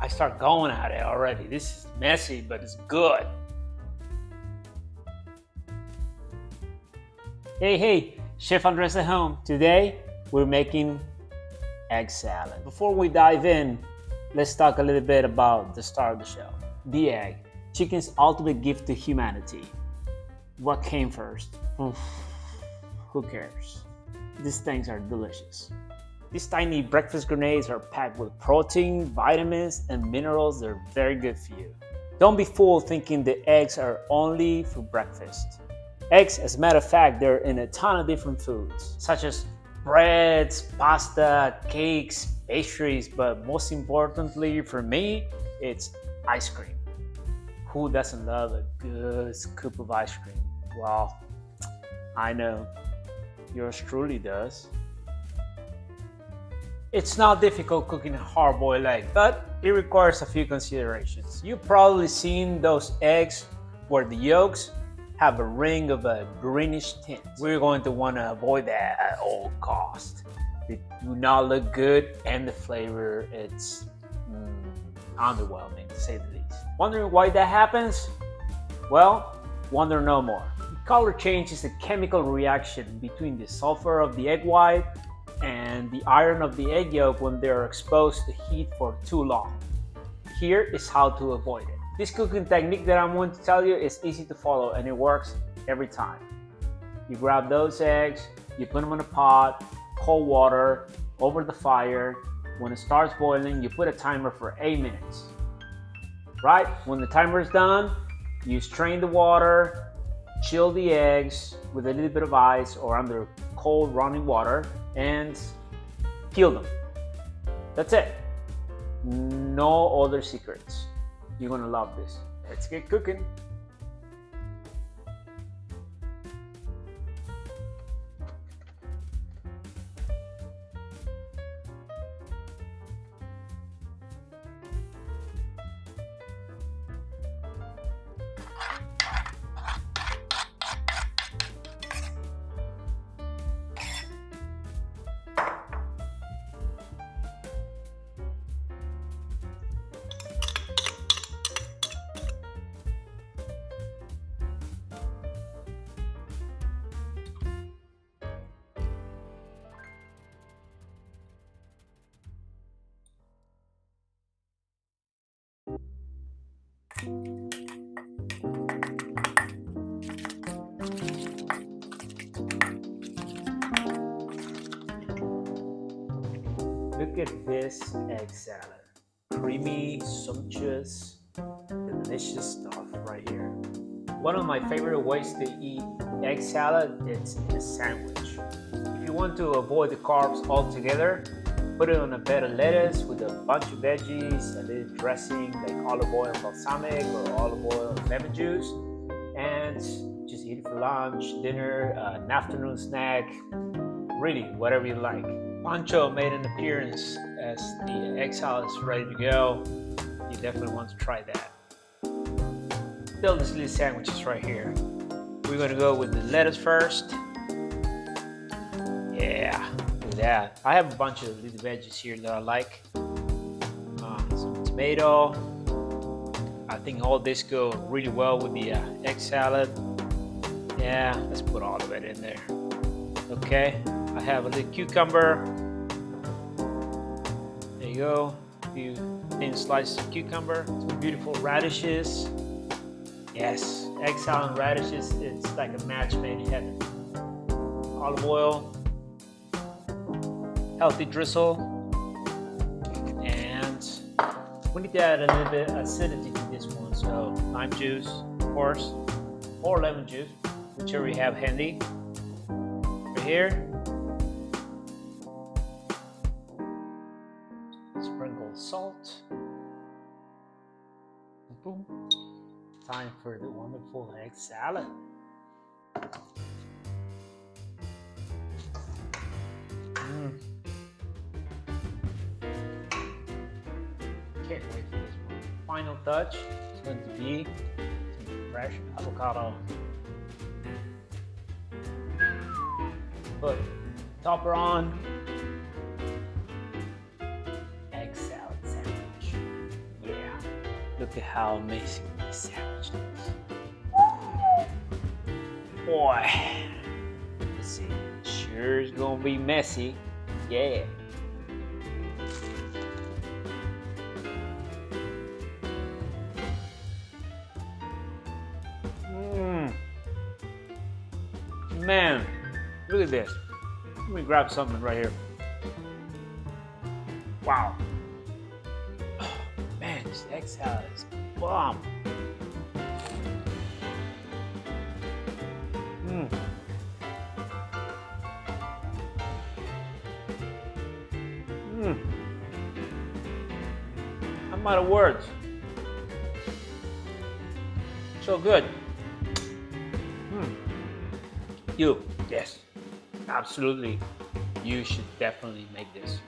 I start going at it already. This is messy, but it's good. Hey, Chef Andrés at home. Today, we're making egg salad. Before we dive in, let's talk a little bit about the star of the show, the egg, chicken's ultimate gift to humanity. What came first? Who cares? These things are delicious. These tiny breakfast grenades are packed with protein, vitamins, and minerals that are very good for you. Don't be fooled thinking the eggs are only for breakfast. Eggs, as a matter of fact, they're in a ton of different foods, such as breads, pasta, cakes, pastries, but most importantly for me, it's ice cream. Who doesn't love a good scoop of ice cream? Well, I know yours truly does. It's not difficult cooking a hard-boiled egg, but it requires a few considerations. You've probably seen those eggs where the yolks have a ring of a greenish tint. We're going to want to avoid that at all costs. They do not look good, and the flavor, it's underwhelming to say the least. Wondering why that happens? Well, wonder no more. The color change is a chemical reaction between the sulfur of the egg white and the iron of the egg yolk when they are exposed to heat for too long. Here is how to avoid it. This cooking technique that I'm going to tell you is easy to follow and it works every time. You grab those eggs, you put them in a pot, cold water, over the fire. When it starts boiling, you put a timer for 8 minutes. Right? When the timer is done, you strain the water, chill the eggs with a little bit of ice or under cold running water, and peel them. That's it. No other secrets. You're gonna love this. Let's get cooking. Look at this egg salad. Creamy, sumptuous, delicious stuff right here. One of my favorite ways to eat egg salad is in a sandwich. If you want to avoid the carbs altogether, put it on a bed of lettuce with a bunch of veggies, a little dressing like olive oil and balsamic or olive oil and lemon juice, and just eat it for lunch, dinner, an afternoon snack, really whatever you like. Pancho made an appearance as the egg salad is ready to go. You definitely want to try that. Build these little sandwiches right here. We're gonna go with the lettuce first. Yeah, look at that. I have a bunch of little veggies here that I like. Some tomato. I think all this go really well with the egg salad. Yeah, let's put all of it in there. Okay, I have a little cucumber. There you go. A few thin slices of cucumber. Some beautiful radishes. Yes, egg salad and radishes, it's like a match made in heaven. Olive oil, healthy drizzle, and we need to add a little bit of acidity to this one. So lime juice, of course, or lemon juice, whichever you have handy. Right here. Sprinkle salt. Boom. Time for the wonderful egg salad. Can't wait for this one. Final touch is going to be some fresh avocado. Put topper on. Egg salad sandwich. Look at how amazing this sandwich looks. Boy, let's see. Sure is gonna be messy. Yeah. Man, look at this. Let me grab something right here. Wow. Oh, man, this egg salad is bomb. I'm out of words. So good. Yes, absolutely. You should definitely make this.